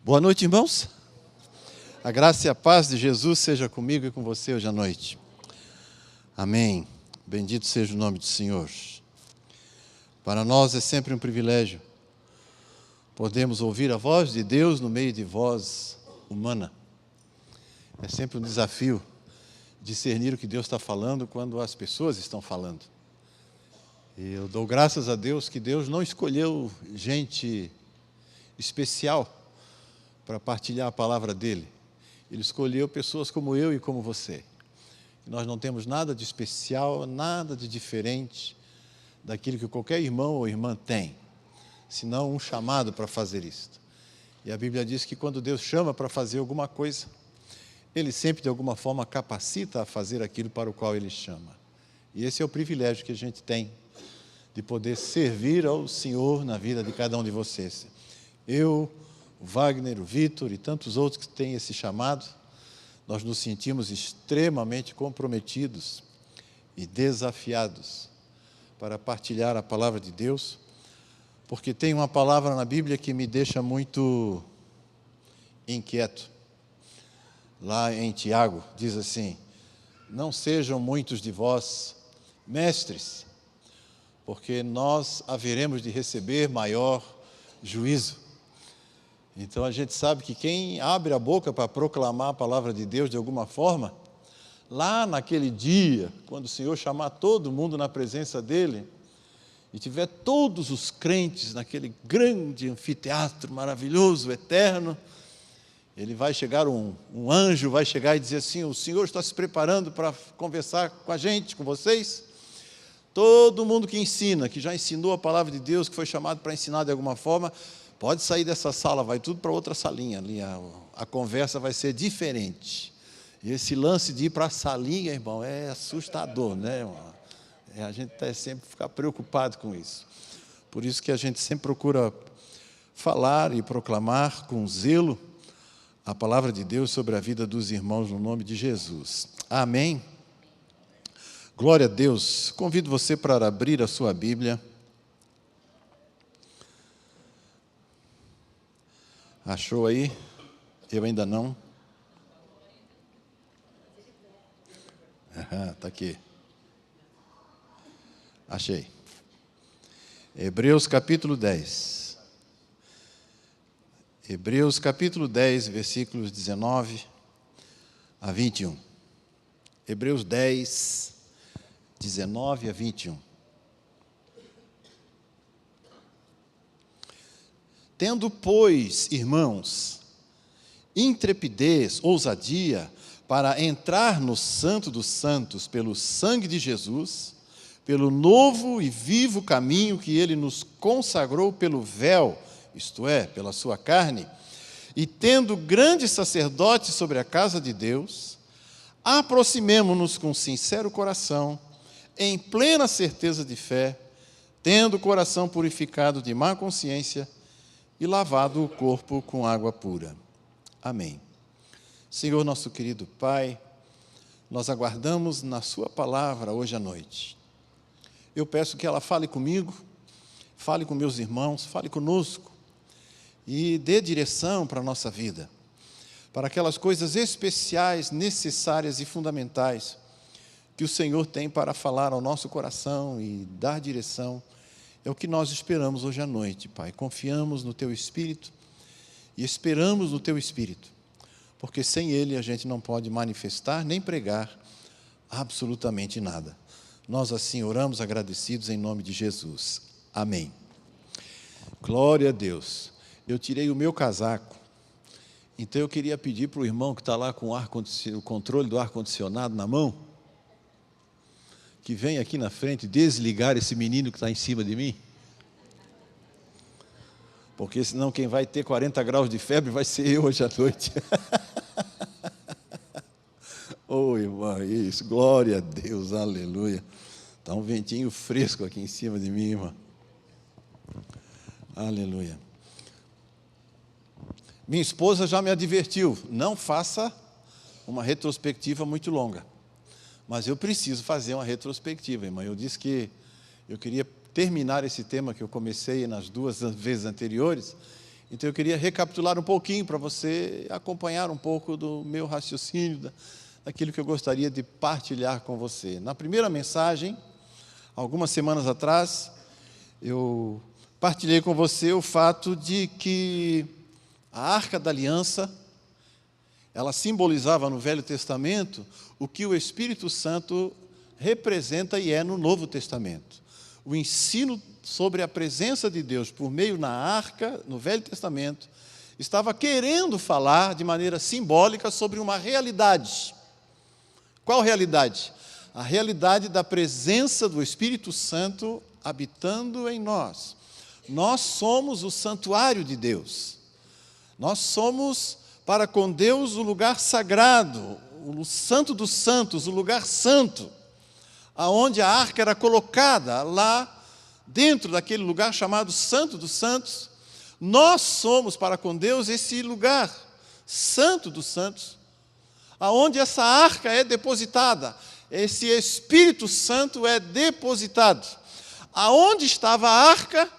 Boa noite, irmãos. A graça e a paz de Jesus seja comigo e com você hoje à noite. Amém. Bendito seja o nome do Senhor. Para nós é sempre um privilégio podermos ouvir a voz de Deus no meio de voz humana. É sempre um desafio discernir o que Deus está falando quando as pessoas estão falando. E eu dou graças a Deus que Deus não escolheu gente especial para partilhar a palavra dele. Ele escolheu pessoas como eu e como você. Nós não temos nada de especial, nada de diferente daquilo que qualquer irmão ou irmã tem, senão um chamado para fazer isto. E a Bíblia diz que quando Deus chama para fazer alguma coisa, Ele sempre de alguma forma capacita a fazer aquilo para o qual Ele chama. E esse é o privilégio que a gente tem de poder servir ao Senhor na vida de cada um de vocês. Eu, o Wagner, o Vitor e tantos outros que têm esse chamado, nós nos sentimos extremamente comprometidos e desafiados para partilhar a palavra de Deus, porque tem uma palavra na Bíblia que me deixa muito inquieto. Lá em Tiago, diz assim: não sejam muitos de vós mestres, porque nós haveremos de receber maior juízo. Então a gente sabe que quem abre a boca para proclamar a palavra de Deus de alguma forma, lá naquele dia, quando o Senhor chamar todo mundo na presença dEle, e tiver todos os crentes naquele grande anfiteatro maravilhoso, eterno, ele vai chegar, um anjo vai chegar e dizer assim: o Senhor está se preparando para conversar com a gente, com vocês. Todo mundo que ensina, que já ensinou a palavra de Deus, que foi chamado para ensinar de alguma forma, pode sair dessa sala, vai tudo para outra salinha ali, a conversa vai ser diferente. E esse lance de ir para a salinha, irmão, é assustador, né? A gente tem sempre que ficar preocupado com isso. Por isso que a gente sempre procura falar e proclamar com zelo a palavra de Deus sobre a vida dos irmãos no nome de Jesus. Amém? Glória a Deus. Convido você para abrir a sua Bíblia. Achou aí? Eu ainda não. Está aqui. Achei. Hebreus capítulo 10. Hebreus capítulo 10, versículos 19 a 21. Hebreus 10, 19 a 21. Tendo, pois, irmãos, intrepidez, ousadia, para entrar no Santo dos Santos pelo sangue de Jesus, pelo novo e vivo caminho que Ele nos consagrou pelo véu, isto é, pela sua carne, e tendo grande sacerdote sobre a casa de Deus, aproximemo-nos com sincero coração, em plena certeza de fé, tendo o coração purificado de má consciência, e lavado o corpo com água pura. Amém. Senhor, nosso querido Pai, nós aguardamos na sua palavra hoje à noite. Eu peço que ela fale comigo, fale com meus irmãos, fale conosco e dê direção para a nossa vida, para aquelas coisas especiais, necessárias e fundamentais que o Senhor tem para falar ao nosso coração e dar direção. É o que nós esperamos hoje à noite, Pai. Confiamos no Teu Espírito e esperamos no Teu Espírito, porque sem Ele a gente não pode manifestar nem pregar absolutamente nada. Nós assim oramos agradecidos em nome de Jesus. Amém. Glória a Deus. Eu tirei o meu casaco, então eu queria pedir para o irmão que está lá com o controle do ar-condicionado na mão, que vem aqui na frente desligar esse menino que está em cima de mim, porque senão quem vai ter 40 graus de febre vai ser eu hoje à noite. Oh, irmão, isso, glória a Deus, aleluia. Está um ventinho fresco aqui em cima de mim, irmão. Aleluia. Minha esposa já me advertiu, não faça uma retrospectiva muito longa. Mas eu preciso fazer uma retrospectiva, irmão. Eu disse que eu queria terminar esse tema que eu comecei nas 2 vezes anteriores, Então eu queria recapitular um pouquinho para você acompanhar um pouco do meu raciocínio, daquilo que eu gostaria de partilhar com você. Na primeira mensagem, algumas semanas atrás, eu partilhei com você o fato de que a Arca da Aliança, ela simbolizava no Velho Testamento o que o Espírito Santo representa e é no Novo Testamento. O ensino sobre a presença de Deus por meio na arca, no Velho Testamento, estava querendo falar de maneira simbólica sobre uma realidade. Qual realidade? A realidade da presença do Espírito Santo habitando em nós. Nós somos o santuário de Deus. Nós somos, para com Deus, o lugar sagrado, o santo dos santos, o lugar santo, aonde a arca era colocada lá dentro daquele lugar chamado Santo dos Santos. Nós somos, para com Deus, esse lugar santo dos santos, aonde essa arca é depositada, esse Espírito Santo é depositado. Aonde estava a arca,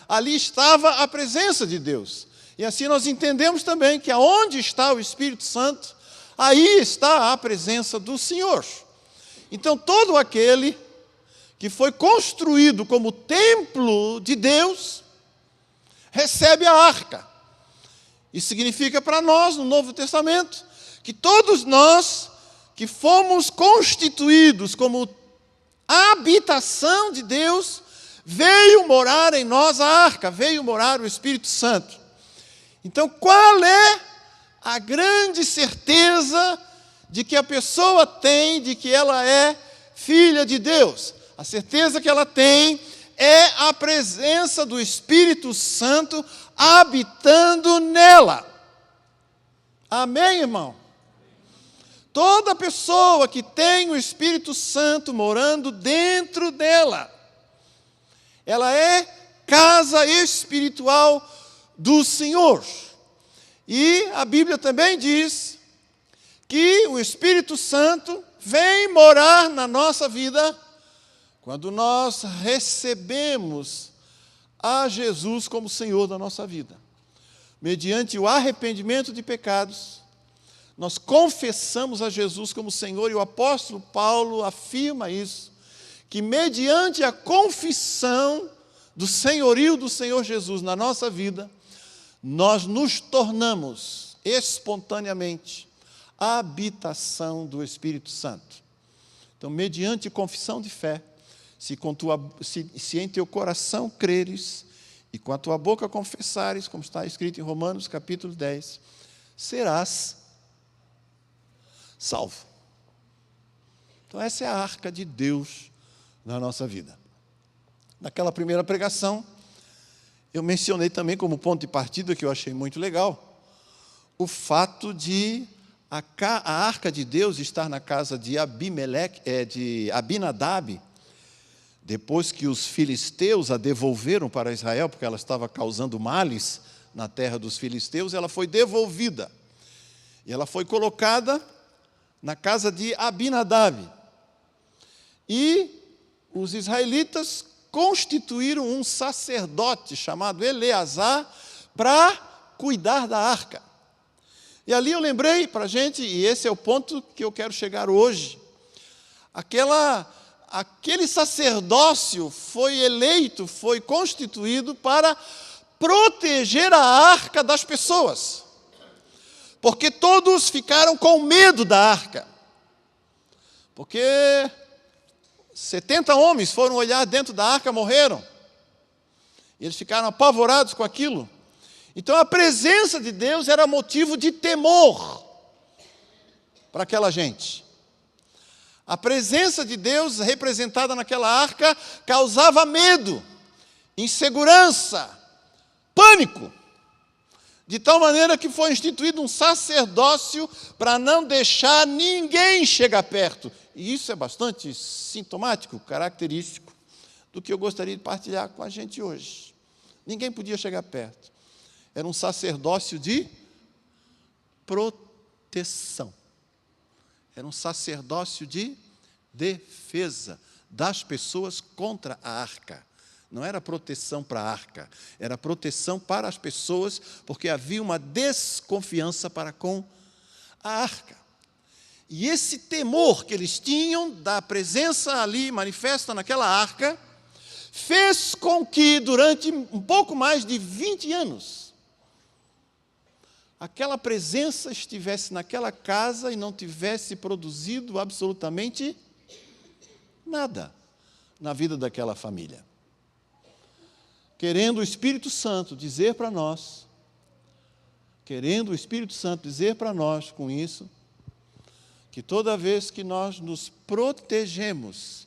ali estava a presença de Deus. E assim nós entendemos também que aonde está o Espírito Santo, aí está a presença do Senhor. Então todo aquele que foi construído como templo de Deus, recebe a arca. Isso significa para nós, no Novo Testamento, que todos nós que fomos constituídos como habitação de Deus, veio morar em nós a arca, veio morar o Espírito Santo. Então, qual é a grande certeza de que a pessoa tem, de que ela é filha de Deus? A certeza que ela tem é a presença do Espírito Santo habitando nela. Amém, irmão? Toda pessoa que tem o Espírito Santo morando dentro dela, ela é casa espiritual do Senhor. E a Bíblia também diz que o Espírito Santo vem morar na nossa vida quando nós recebemos a Jesus como Senhor da nossa vida. Mediante o arrependimento de pecados, nós confessamos a Jesus como Senhor, e o apóstolo Paulo afirma isso, que mediante a confissão do senhorio do Senhor Jesus na nossa vida, nós nos tornamos espontaneamente a habitação do Espírito Santo. Então, mediante confissão de fé, se em teu coração creres e com a tua boca confessares, como está escrito em Romanos capítulo 10, serás salvo. Então essa é a arca de Deus na nossa vida. Naquela primeira pregação, eu mencionei também como ponto de partida, que eu achei muito legal, o fato de a arca de Deus estar na casa de Abinadab, depois que os filisteus a devolveram para Israel, porque ela estava causando males na terra dos filisteus, ela foi devolvida. E ela foi colocada na casa de Abinadab. E os israelitas constituíram um sacerdote chamado Eleazar para cuidar da arca. E ali eu lembrei para a gente, e esse é o ponto que eu quero chegar hoje, aquele sacerdócio foi eleito, foi constituído para proteger a arca das pessoas, porque todos ficaram com medo da arca, porque 70 homens foram olhar dentro da arca, morreram, e eles ficaram apavorados com aquilo. Então a presença de Deus era motivo de temor para aquela gente. A presença de Deus representada naquela arca causava medo, insegurança, pânico, de tal maneira que foi instituído um sacerdócio para não deixar ninguém chegar perto. E isso é bastante sintomático, característico do que eu gostaria de partilhar com a gente hoje. Ninguém podia chegar perto. Era um sacerdócio de proteção. Era um sacerdócio de defesa das pessoas contra a arca. Não era proteção para a arca, era proteção para as pessoas, porque havia uma desconfiança para com a arca. E esse temor que eles tinham da presença ali manifesta naquela arca, fez com que durante um pouco mais de 20 anos, aquela presença estivesse naquela casa e não tivesse produzido absolutamente nada na vida daquela família. Querendo o Espírito Santo dizer para nós, com isso, que toda vez que nós nos protegemos,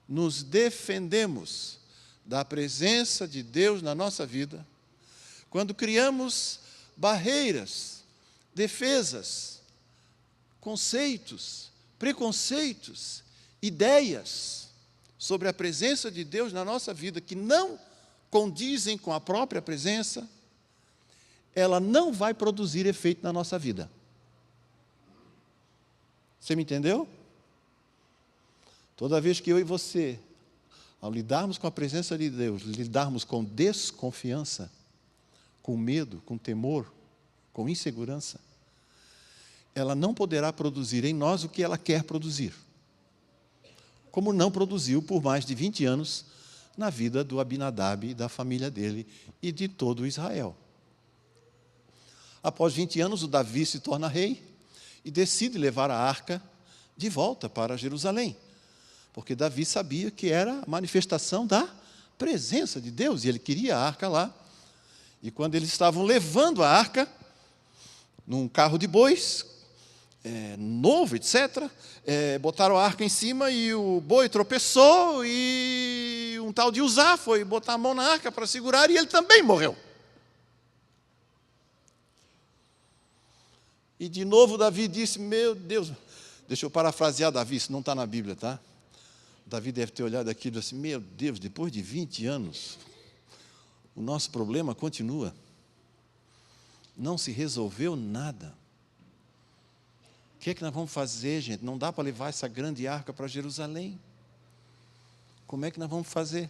nos defendemos da presença de Deus na nossa vida, quando criamos barreiras, defesas, conceitos, preconceitos, ideias sobre a presença de Deus na nossa vida que não condizem com a própria presença, ela não vai produzir efeito na nossa vida. Você me entendeu? Toda vez que eu e você, ao lidarmos com a presença de Deus, lidarmos com desconfiança, com medo, com temor, com insegurança, ela não poderá produzir em nós o que ela quer produzir. Como não produziu por mais de 20 anos na vida do Abinadab e da família dele e de todo Israel. Após 20 anos, o Davi se torna rei e decide levar a arca de volta para Jerusalém, porque Davi sabia que era a manifestação da presença de Deus, e ele queria a arca lá. E quando eles estavam levando a arca, num carro de bois, novo, etc., botaram a arca em cima e o boi tropeçou e um tal de Uzá foi botar a mão na arca para segurar e ele também morreu. E de novo Davi disse, meu Deus, deixa eu parafrasear Davi, isso não está na Bíblia, tá? Davi deve ter olhado aquilo e disse, meu Deus, depois de 20 anos, o nosso problema continua. Não se resolveu nada. O que é que nós vamos fazer, gente? Não dá para levar essa grande arca para Jerusalém. Como é que nós vamos fazer?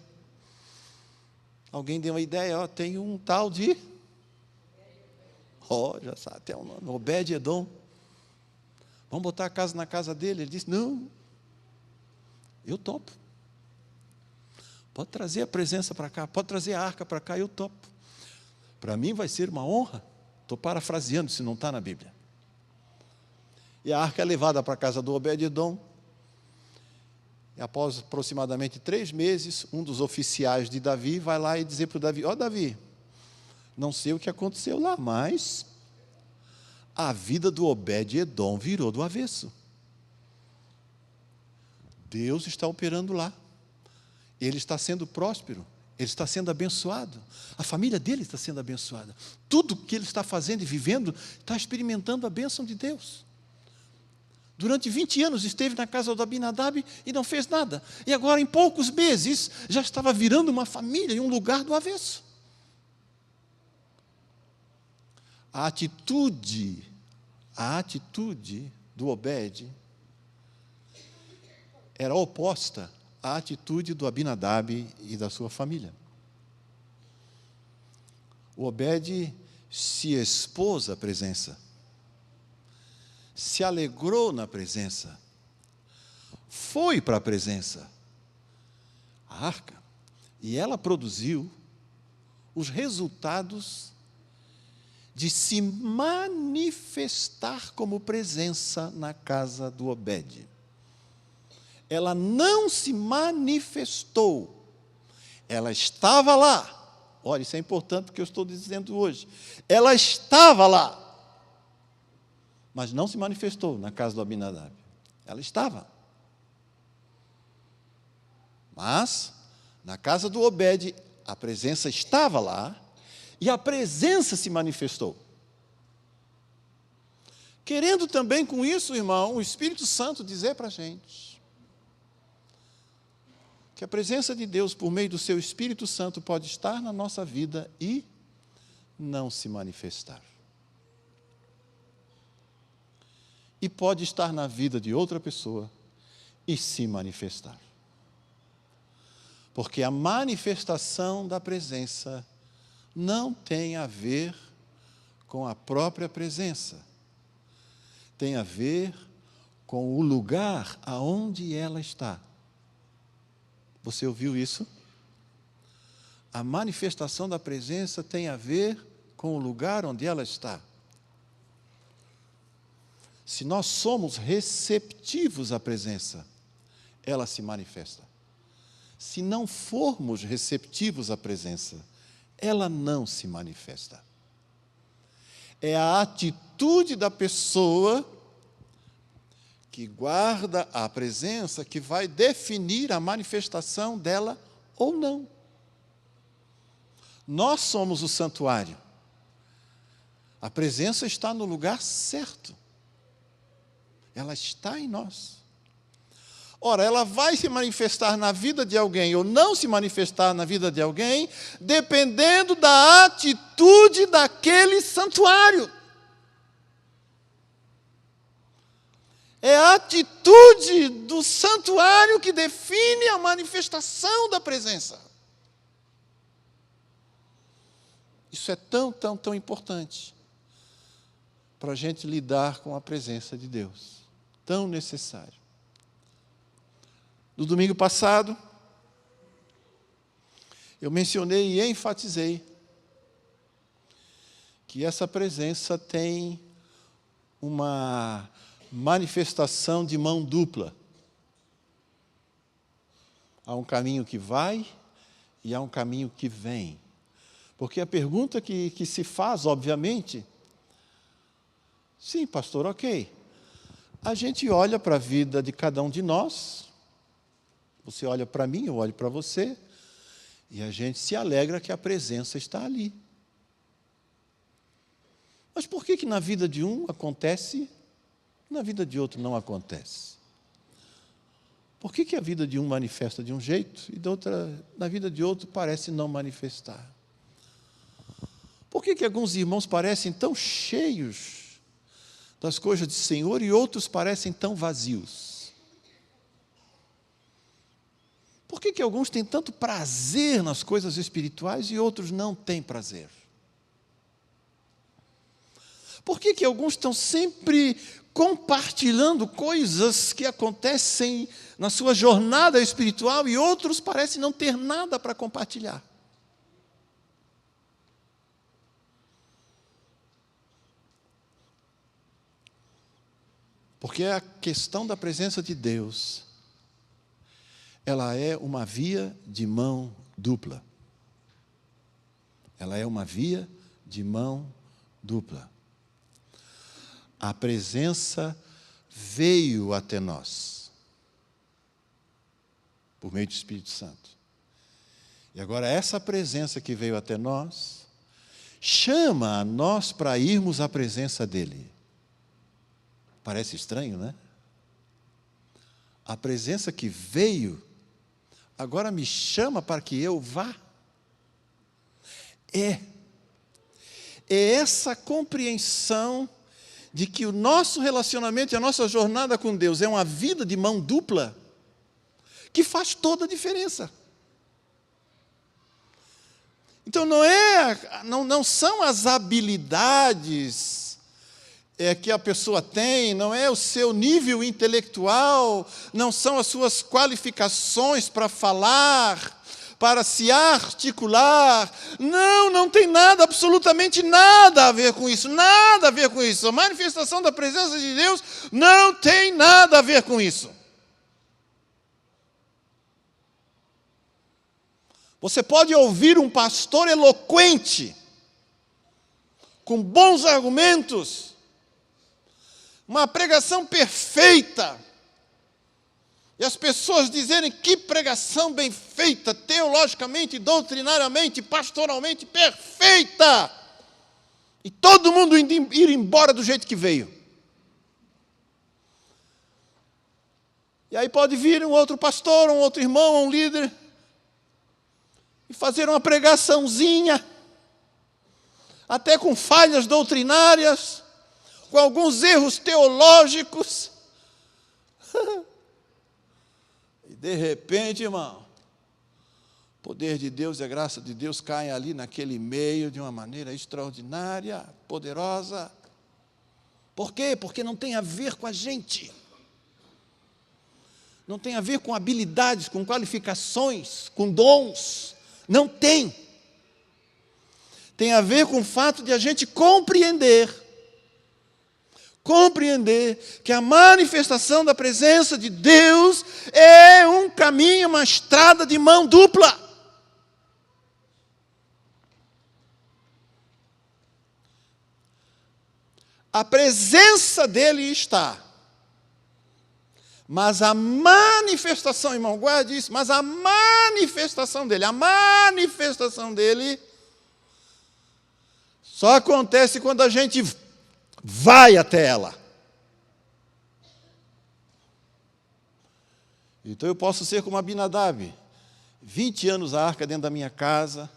Alguém deu uma ideia, tem um tal de... já sabe, até o nome, Obed-Edom. Vamos botar a casa na casa dele? Ele disse, não, eu topo. Pode trazer a presença para cá, pode trazer a arca para cá, eu topo. Para mim vai ser uma honra. Estou parafraseando, se não está na Bíblia. E a arca é levada para a casa do Obed-Edom. E após aproximadamente 3 meses, um dos oficiais de Davi vai lá e dizer para o Davi, Davi, não sei o que aconteceu lá, mas a vida do Obed-Edom virou do avesso. Deus está operando lá. Ele está sendo próspero, ele está sendo abençoado, a família dele está sendo abençoada. Tudo que ele está fazendo e vivendo, está experimentando a bênção de Deus. Durante 20 anos esteve na casa do Abinadab e não fez nada. E agora, em poucos meses, já estava virando uma família em um lugar do avesso. A atitude do Obed era oposta à atitude do Abinadab e da sua família. O Obed se expôs à presença, se alegrou na presença, foi para a presença, a arca, e ela produziu os resultados de se manifestar como presença na casa do Obed. Ela não se manifestou, ela estava lá. Olha, isso é importante porque eu estou dizendo hoje. Ela estava lá, mas não se manifestou na casa do Abinadab. Ela estava. Mas, na casa do Obed, a presença estava lá, e a presença se manifestou. Querendo também com isso, irmão, o Espírito Santo dizer para a gente que a presença de Deus, por meio do seu Espírito Santo, pode estar na nossa vida e não se manifestar. E pode estar na vida de outra pessoa e se manifestar. Porque a manifestação da presença não tem a ver com a própria presença. Tem a ver com o lugar aonde ela está. Você ouviu isso? A manifestação da presença tem a ver com o lugar onde ela está. Se nós somos receptivos à presença, ela se manifesta. Se não formos receptivos à presença, ela não se manifesta. É a atitude da pessoa que guarda a presença que vai definir a manifestação dela ou não. Nós somos o santuário. A presença está no lugar certo. Ela está em nós. Ora, ela vai se manifestar na vida de alguém ou não se manifestar na vida de alguém, dependendo da atitude daquele santuário. É a atitude do santuário que define a manifestação da presença. Isso é tão, tão, tão importante para a gente lidar com a presença de Deus. Tão necessário. No domingo passado, eu mencionei e enfatizei que essa presença tem uma manifestação de mão dupla. Há um caminho que vai e há um caminho que vem. Porque a pergunta que se faz, obviamente, sim, pastor, ok. A gente olha para a vida de cada um de nós, você olha para mim, eu olho para você, e a gente se alegra que a presença está ali. Mas por que na vida de um acontece, na vida de outro não acontece? Por que a vida de um manifesta de um jeito e na vida de outro parece não manifestar? Por que alguns irmãos parecem tão cheios das coisas do Senhor e outros parecem tão vazios? Por que alguns têm tanto prazer nas coisas espirituais e outros não têm prazer? Por que alguns estão sempre compartilhando coisas que acontecem na sua jornada espiritual e outros parecem não ter nada para compartilhar? Porque a questão da presença de Deus, ela é uma via de mão dupla. Ela é uma via de mão dupla. A presença veio até nós, por meio do Espírito Santo. E agora essa presença que veio até nós, chama a nós para irmos à presença dEle. Parece estranho, né? A presença que veio, agora me chama para que eu vá. É essa compreensão de que o nosso relacionamento e a nossa jornada com Deus é uma vida de mão dupla, que faz toda a diferença. Então não são as habilidades que a pessoa tem, não é o seu nível intelectual, não são as suas qualificações para falar, para se articular. Não tem nada, absolutamente nada a ver com isso, nada a ver com isso. A manifestação da presença de Deus não tem nada a ver com isso. Você pode ouvir um pastor eloquente, com bons argumentos, uma pregação perfeita, e as pessoas dizerem que pregação bem feita, teologicamente, doutrinariamente, pastoralmente perfeita, e todo mundo ir embora do jeito que veio. E aí pode vir um outro pastor, um outro irmão, um líder, e fazer uma pregaçãozinha, até com falhas doutrinárias, com alguns erros teológicos. E de repente, irmão, O poder de Deus e a graça de Deus caem ali naquele meio de uma maneira extraordinária, poderosa. Por quê? Porque não tem a ver com a gente. Não tem a ver com habilidades, com qualificações, com dons. Não tem. Tem a ver com o fato de a gente compreender que a manifestação da presença de Deus é um caminho, uma estrada de mão dupla. A presença dele está. Mas a manifestação, irmão, guarde isso, mas a manifestação dele só acontece quando a gente vai até ela. Então eu posso ser como Abinadab, 20 anos a arca dentro da minha casa,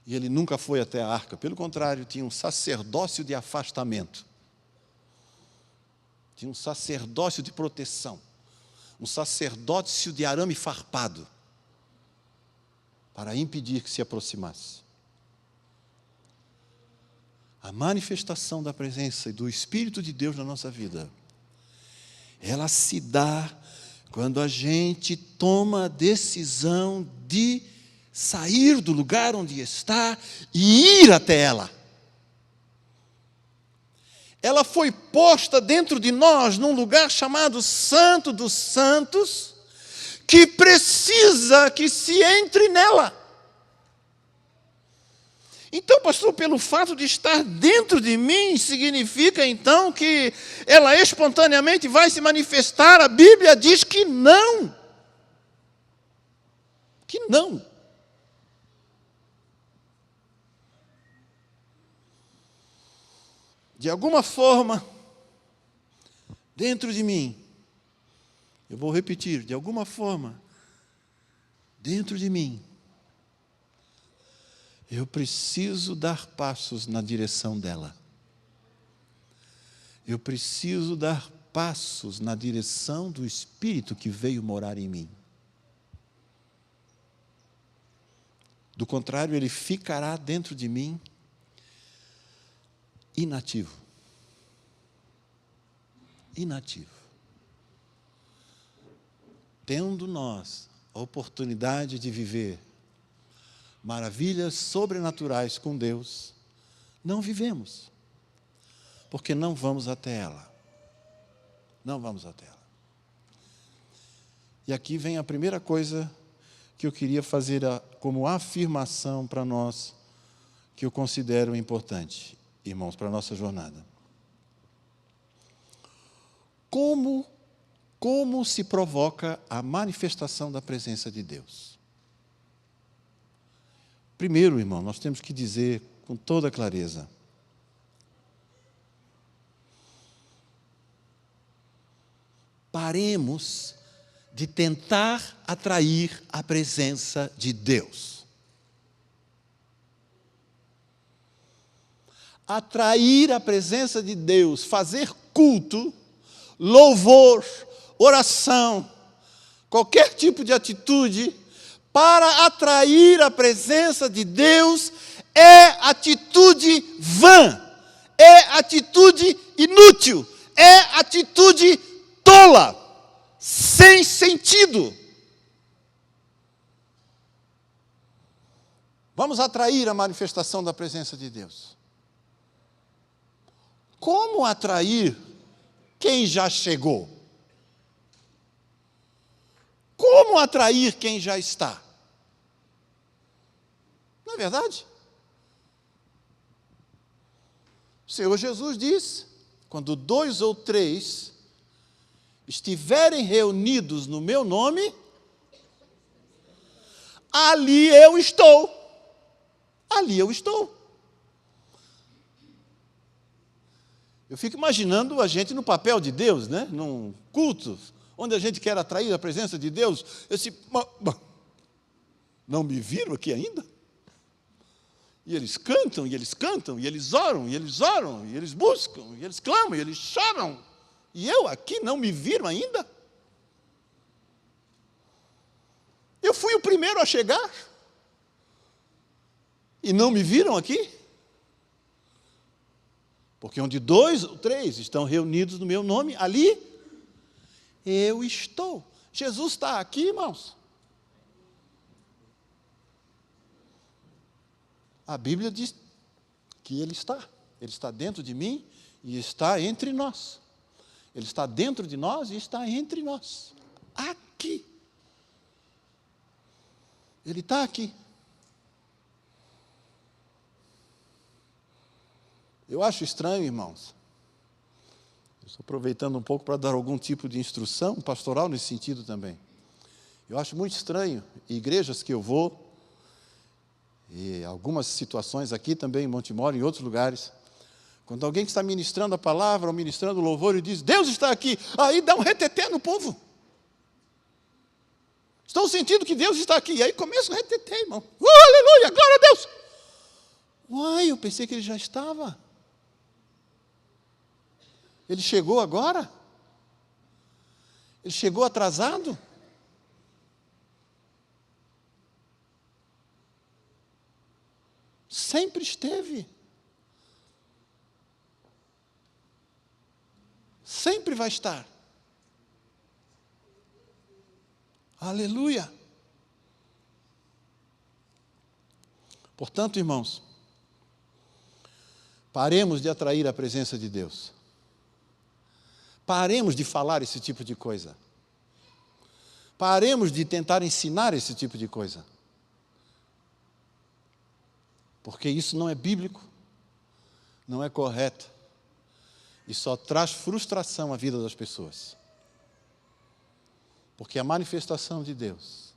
e ele nunca foi até a arca. Pelo contrário, tinha um sacerdócio de afastamento. Tinha um sacerdócio de proteção. Um sacerdócio de arame farpado. Para impedir que se aproximasse. A manifestação da presença e do Espírito de Deus na nossa vida, ela se dá quando a gente toma a decisão de sair do lugar onde está e ir até ela. Ela foi posta dentro de nós num lugar chamado Santo dos Santos, que precisa que se entre nela. Então, pastor, pelo fato de estar dentro de mim, significa então que ela espontaneamente vai se manifestar? A Bíblia diz que não. Que não. De alguma forma, dentro de mim, eu vou repetir, de alguma forma, dentro de mim, eu preciso dar passos na direção dela. Eu preciso dar passos na direção do Espírito que veio morar em mim. Do contrário, ele ficará dentro de mim inativo. Inativo. Tendo nós a oportunidade de viver maravilhas sobrenaturais com Deus, não vivemos, porque não vamos até ela. Não vamos até ela. E aqui vem a primeira coisa que eu queria fazer como afirmação para nós, que eu considero importante, irmãos, para a nossa jornada. Como se provoca a manifestação da presença de Deus? Primeiro, irmão, nós temos que dizer com toda clareza: paremos de tentar atrair a presença de Deus. Atrair a presença de Deus, fazer culto, louvor, oração, qualquer tipo de atitude para atrair a presença de Deus é atitude vã, é atitude inútil, é atitude tola, sem sentido. Vamos atrair a manifestação da presença de Deus. Como atrair quem já chegou? Como atrair quem já está? Não é verdade? O Senhor Jesus diz: quando 2 ou 3 estiverem reunidos no meu nome, ali eu estou. Ali eu estou. Eu fico imaginando a gente no papel de Deus, né? Num culto, onde a gente quer atrair a presença de Deus. Eu disse, não me viram aqui ainda? E eles cantam, e eles cantam, e eles oram, e eles oram, e eles buscam, e eles clamam, e eles choram. E eu aqui não me viram ainda? Eu fui o primeiro a chegar? E não me viram aqui? Porque onde 2 ou 3 estão reunidos no meu nome, ali eu estou. Jesus está aqui, irmãos. A Bíblia diz que Ele está dentro de mim e está entre nós. Ele está dentro de nós e está entre nós. Aqui. Ele está aqui. Eu acho estranho, irmãos. Estou aproveitando um pouco para dar algum tipo de instrução pastoral nesse sentido também. Eu acho muito estranho, igrejas que eu vou, e algumas situações aqui também em Montemor, em outros lugares, quando alguém que está ministrando a palavra ou ministrando o louvor e diz, Deus está aqui, aí dá um reteté no povo. Estão sentindo que Deus está aqui, e aí começa um reteté, irmão. Aleluia, glória a Deus. Uai, eu pensei que ele já estava. Ele chegou agora? Ele chegou atrasado? Sempre esteve. Sempre vai estar. Aleluia. Portanto, irmãos, paremos de atrair a presença de Deus. Paremos de falar esse tipo de coisa. Paremos de tentar ensinar esse tipo de coisa. Porque isso não é bíblico, não é correto, e só traz frustração à vida das pessoas. Porque a manifestação de Deus,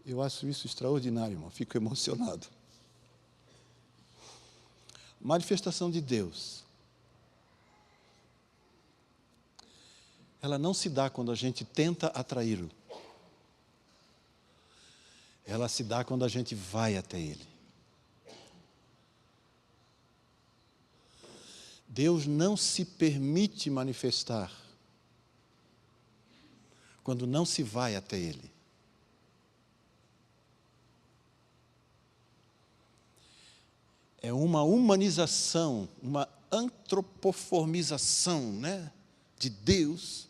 eu acho isso extraordinário, irmão, fico emocionado. Manifestação de Deus, ela não se dá quando a gente tenta atraí-lo. Ela se dá quando a gente vai até Ele. Deus não se permite manifestar quando não se vai até Ele. É uma humanização, uma antropoformização, né, de Deus,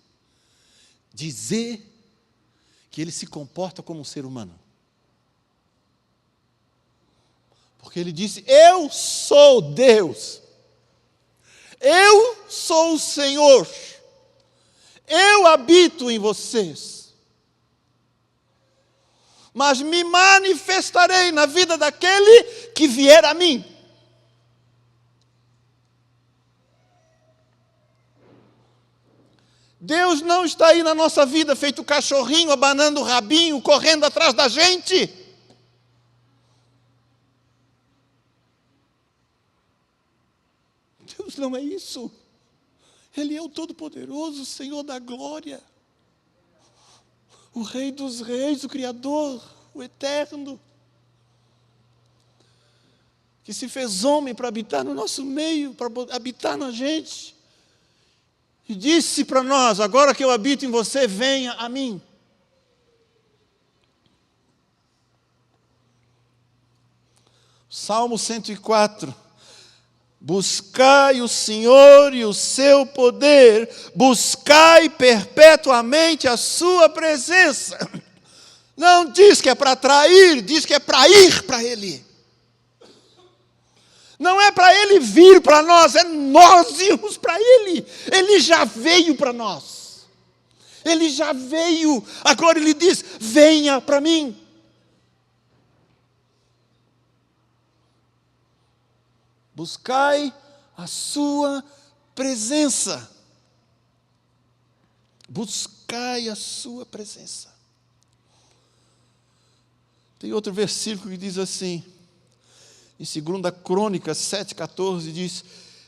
dizer que Ele se comporta como um ser humano. Porque Ele disse, eu sou Deus, eu sou o Senhor, eu habito em vocês, mas me manifestarei na vida daquele que vier a mim. Deus não está aí na nossa vida feito cachorrinho, abanando o rabinho, correndo atrás da gente. Deus não é isso. Ele é o Todo-Poderoso, o Senhor da glória, o Rei dos reis, o Criador, o Eterno, que se fez homem para habitar no nosso meio, para habitar na gente. E disse para nós, agora que eu habito em você, venha a mim. Salmo 104. Buscai o Senhor e o seu poder, buscai perpetuamente a sua presença. Não diz que é para atrair, diz que é para ir para Ele. Não é para Ele vir para nós, é nós irmos para Ele. Ele já veio para nós. Ele já veio. Agora Ele diz, venha para mim. Buscai a sua presença. Buscai a sua presença. Tem outro versículo que diz assim, em 2 Crônicas 7,14, diz,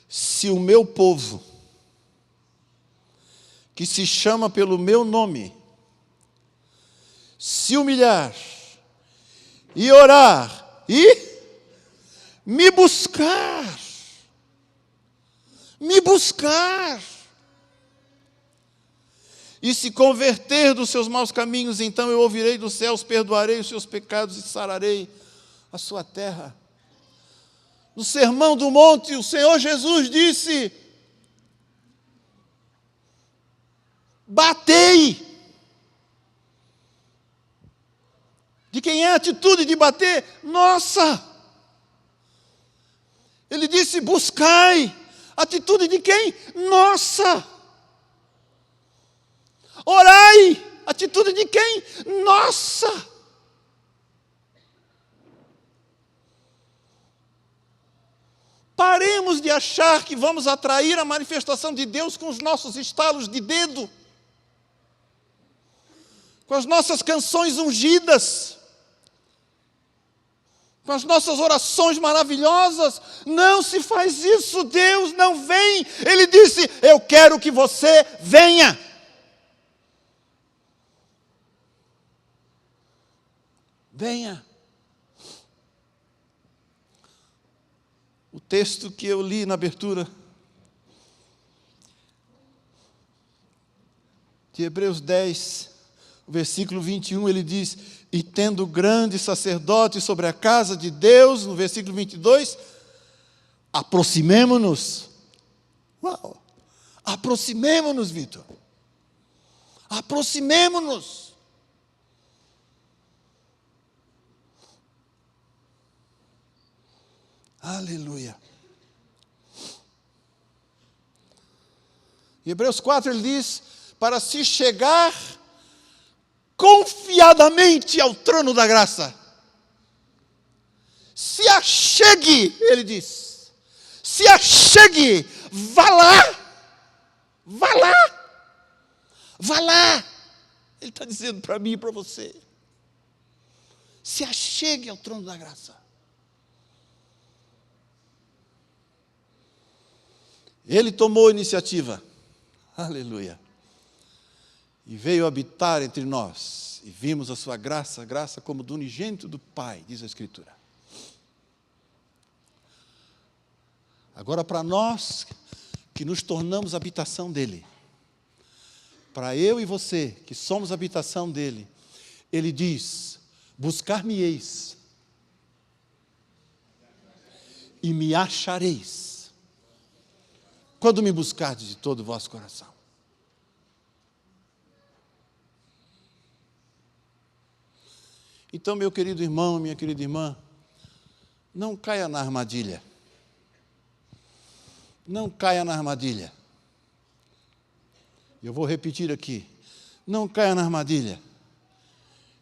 se o meu povo, que se chama pelo meu nome, se humilhar e orar e me buscar, e se converter dos seus maus caminhos, então eu ouvirei dos céus, perdoarei os seus pecados e sararei a sua terra. No Sermão do Monte, o Senhor Jesus disse: batei. De quem é a atitude de bater? Nossa! Ele disse: buscai. Atitude de quem? Nossa! Orai. Atitude de quem? Nossa! Paremos de achar que vamos atrair a manifestação de Deus com os nossos estalos de dedo, com as nossas canções ungidas, com as nossas orações maravilhosas. Não se faz isso, Deus não vem. Ele disse: eu quero que você venha. Venha. O texto que eu li na abertura de Hebreus 10, o versículo 21, ele diz: e tendo grande sacerdote sobre a casa de Deus, no versículo 22, aproximemo-nos. Uau! Aproximemo-nos, Vitor. Aproximemo-nos. Aleluia. Em Hebreus 4 ele diz: para se chegar confiadamente ao trono da graça. Se achegue, ele diz. Se achegue, vá lá. Vá lá. Vá lá. Ele está dizendo para mim e para você: se achegue ao trono da graça. Ele tomou a iniciativa, aleluia, e veio habitar entre nós, e vimos a sua graça, graça como do unigênito do Pai, diz a Escritura. Agora, para nós que nos tornamos habitação dele, para eu e você que somos habitação dele, ele diz: buscar-me-eis e me achareis, quando me buscardes de todo o vosso coração. Então, meu querido irmão, minha querida irmã, não caia na armadilha. Não caia na armadilha. Eu vou repetir aqui. Não caia na armadilha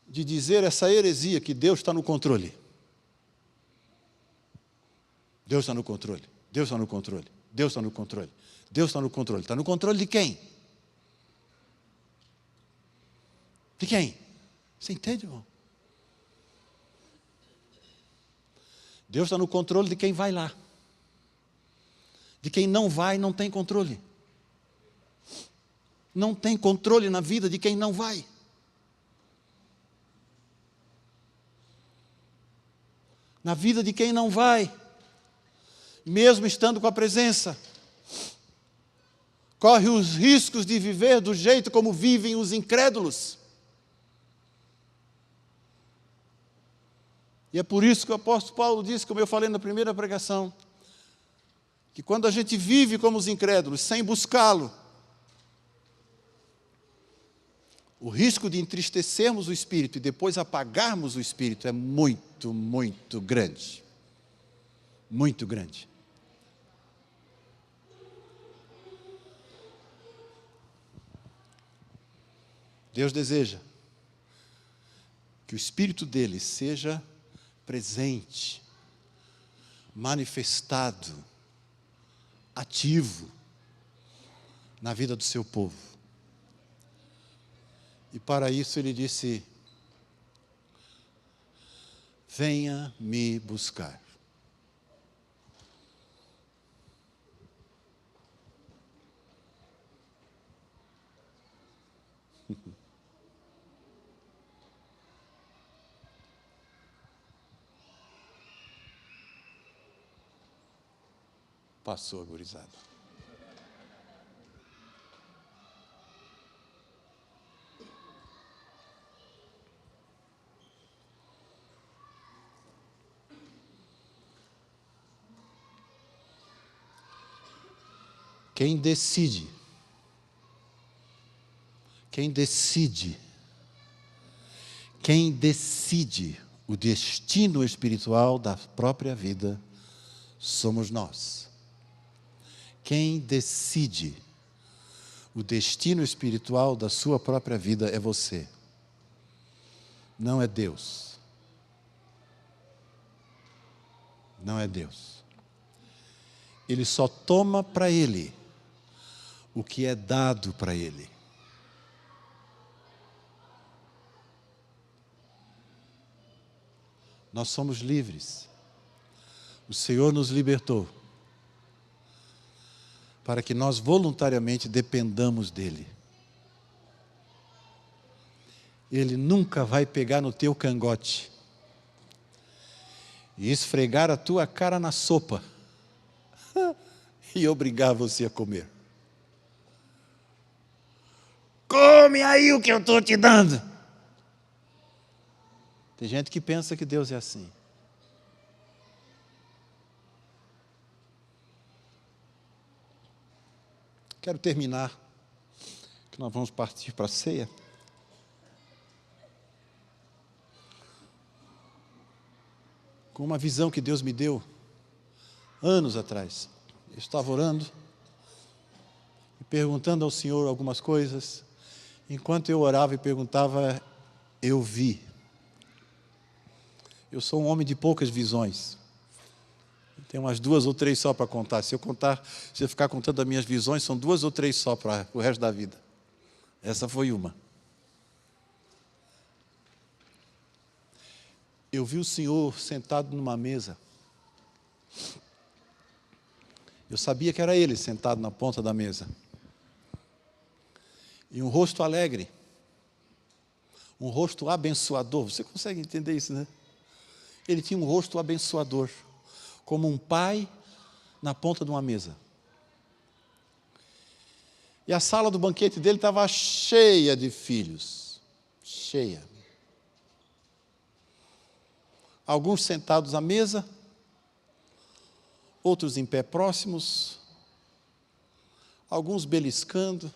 de dizer essa heresia que Deus está no controle. Deus está no controle. Deus está no controle. Deus está no controle. Deus está no controle. Está no controle de quem? De quem? Você entende, irmão? Deus está no controle de quem vai lá. De quem não vai, não tem controle. Não tem controle na vida de quem não vai. Na vida de quem não vai, mesmo estando com a presença, corre os riscos de viver do jeito como vivem os incrédulos. E é por isso que o apóstolo Paulo disse, como eu falei na primeira pregação, que quando a gente vive como os incrédulos, sem buscá-lo, o risco de entristecermos o Espírito e depois apagarmos o Espírito é muito, muito grande. Muito grande. Deus deseja que o Espírito dele seja presente, manifestado, ativo na vida do seu povo. E para isso ele disse: venha me buscar. Passou, gurizada. Quem decide o destino espiritual da própria vida somos nós. Quem decide o destino espiritual da sua própria vida é você. Não é Deus. Não é Deus. Ele só toma para Ele o que é dado para Ele. Nós somos livres. O Senhor nos libertou para que nós voluntariamente dependamos dEle. Ele nunca vai pegar no teu cangote e esfregar a tua cara na sopa e obrigar você a comer. Come aí o que eu estou te dando. Tem gente que pensa que Deus é assim. Quero terminar, que nós vamos partir para a ceia. Com uma visão que Deus me deu anos atrás. Eu estava orando e perguntando ao Senhor algumas coisas. Enquanto eu orava e perguntava, eu vi. Eu sou um homem de poucas visões. Tem umas 2 ou 3 só para contar. Se eu ficar contando as minhas visões, são 2 ou 3 só para o resto da vida. Essa foi uma. Eu vi o Senhor sentado numa mesa. Eu sabia que era Ele sentado na ponta da mesa. E um rosto alegre. Um rosto abençoador. Você consegue entender isso, né? Ele tinha um rosto abençoador. Como um pai na ponta de uma mesa. E a sala do banquete dele estava cheia de filhos. Cheia. Alguns sentados à mesa, outros em pé próximos, alguns beliscando,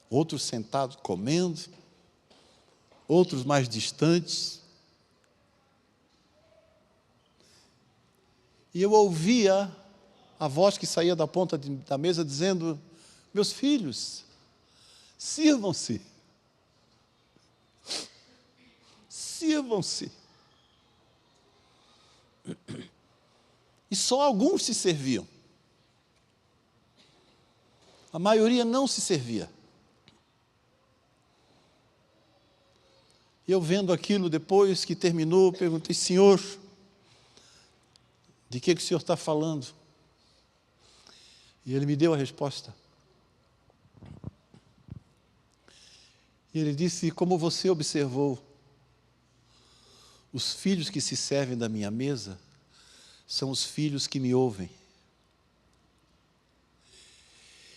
outros sentados comendo, outros mais distantes. E eu ouvia a voz que saía da ponta da mesa dizendo: meus filhos, sirvam-se. Sirvam-se. E só alguns se serviam. A maioria não se servia. E eu vendo aquilo depois que terminou, perguntei: Senhor, de que o Senhor está falando? E Ele me deu a resposta. E Ele disse: como você observou, os filhos que se servem da minha mesa são os filhos que me ouvem.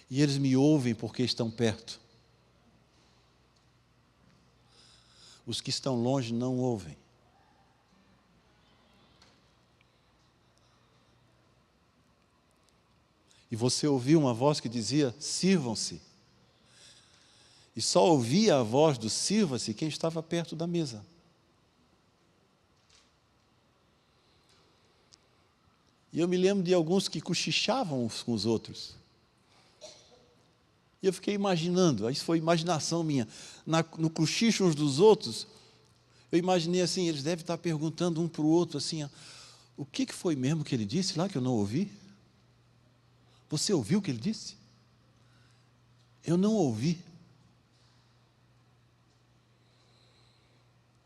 E eles me ouvem porque estão perto. Os que estão longe não ouvem. E você ouviu uma voz que dizia: sirvam-se. E só ouvia a voz do sirva-se quem estava perto da mesa. E eu me lembro de alguns que cochichavam uns com os outros. E eu fiquei imaginando, isso foi imaginação minha, no cochicho uns dos outros, eu imaginei assim, eles devem estar perguntando um para o outro assim, o que foi mesmo que ele disse lá que eu não ouvi? Você ouviu o que ele disse? Eu não ouvi.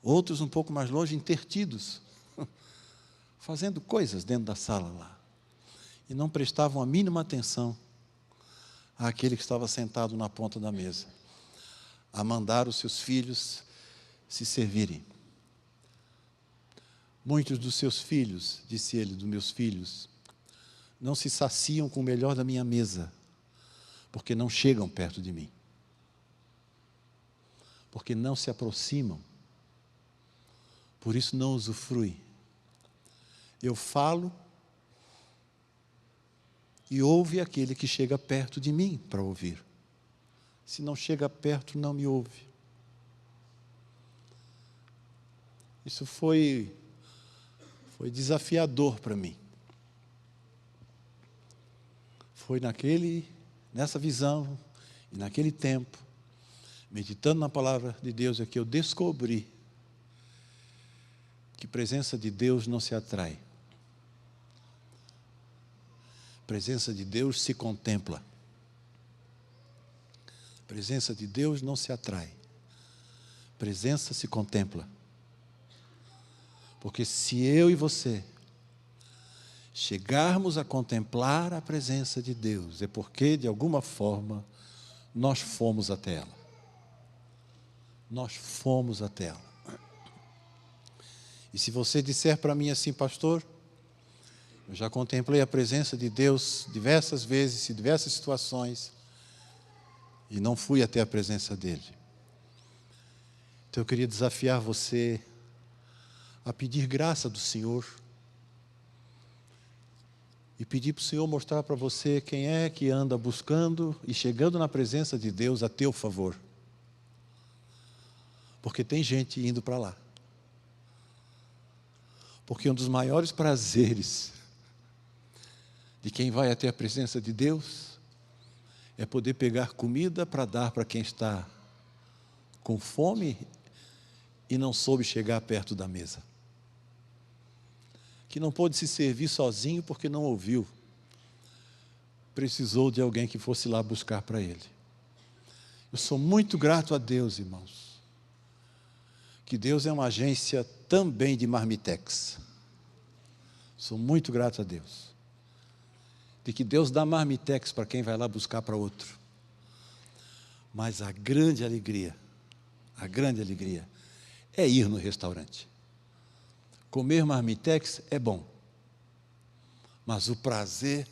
Outros um pouco mais longe, intertidos, fazendo coisas dentro da sala lá. E não prestavam a mínima atenção àquele que estava sentado na ponta da mesa, a mandar os seus filhos se servirem. Muitos dos seus filhos, disse ele, dos meus filhos, não se saciam com o melhor da minha mesa, porque não chegam perto de mim, porque não se aproximam, por isso não usufruem. Eu falo, E ouve aquele que chega perto de mim para ouvir. Se não chega perto, não me ouve. Isso foi desafiador para mim. Foi nessa visão e naquele tempo, meditando na palavra de Deus, é que eu descobri que presença de Deus não se atrai. Presença de Deus se contempla. Presença de Deus não se atrai. Presença se contempla. Porque se eu e você chegarmos a contemplar a presença de Deus, é porque, de alguma forma, nós fomos até ela. Nós fomos até ela. E se você disser para mim assim, pastor, eu já contemplei a presença de Deus diversas vezes, em diversas situações, e não fui até a presença dele. Então eu queria desafiar você a pedir graça do Senhor e pedir para o Senhor mostrar para você quem é que anda buscando e chegando na presença de Deus a teu favor. Porque tem gente indo para lá. Porque um dos maiores prazeres de quem vai até a presença de Deus é poder pegar comida para dar para quem está com fome e não soube chegar perto da mesa. Que não pôde se servir sozinho porque não ouviu. Precisou de alguém que fosse lá buscar para ele. Eu sou muito grato a Deus, irmãos, que Deus é uma agência também de marmitex. Sou muito grato a Deus. De que Deus dá marmitex para quem vai lá buscar para outro. Mas a grande alegria é ir no restaurante. Comer marmitex é bom, mas o prazer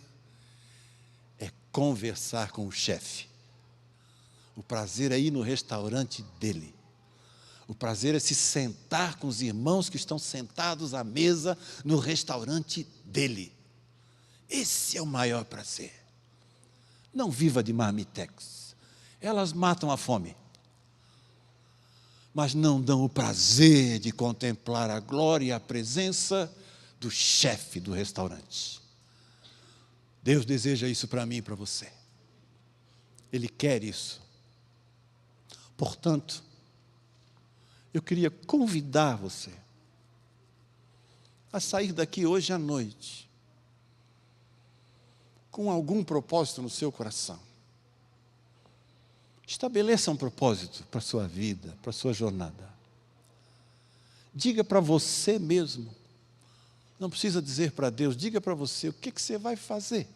é conversar com o chefe. O prazer é ir no restaurante dele. O prazer é se sentar com os irmãos que estão sentados à mesa no restaurante dele. Esse é o maior prazer. Não viva de marmitex. Elas matam a fome, mas não dão o prazer de contemplar a glória e a presença do chefe do restaurante. Deus deseja isso para mim e para você. Ele quer isso. Portanto, eu queria convidar você a sair daqui hoje à noite com algum propósito no seu coração. Estabeleça um propósito para a sua vida, para a sua jornada. Diga para você mesmo, não precisa dizer para Deus, diga para você o que você vai fazer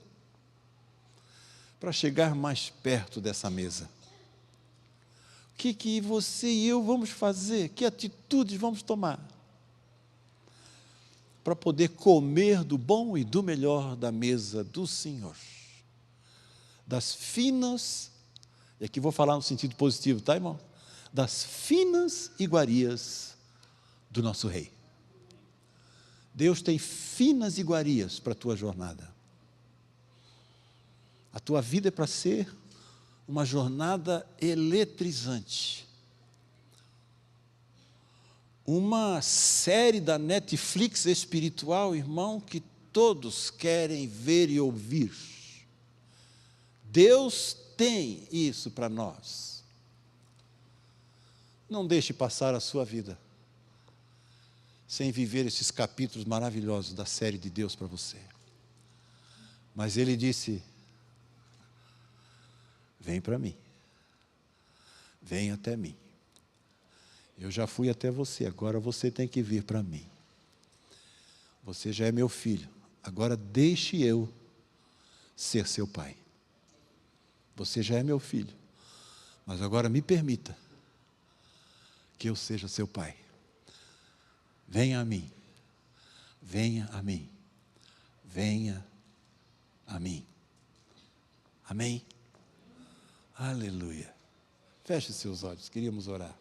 para chegar mais perto dessa mesa. O que você e eu vamos fazer, que atitudes vamos tomar para poder comer do bom e do melhor da mesa do Senhor. Das finas, e aqui vou falar no sentido positivo, tá, irmão? Das finas iguarias do nosso Rei. Deus tem finas iguarias para a tua jornada. A tua vida é para ser uma jornada eletrizante. Uma série da Netflix espiritual, irmão, que todos querem ver e ouvir. Deus tem isso para nós. Não deixe passar a sua vida sem viver esses capítulos maravilhosos da série de Deus para você. Mas Ele disse, vem para mim, vem até mim. Eu já fui até você, agora você tem que vir para mim. Você já é meu filho, agora deixe eu ser seu pai. Você já é meu filho, mas agora me permita que eu seja seu pai. Venha a mim, venha a mim, venha a mim. Amém? Aleluia. Feche seus olhos, queríamos orar.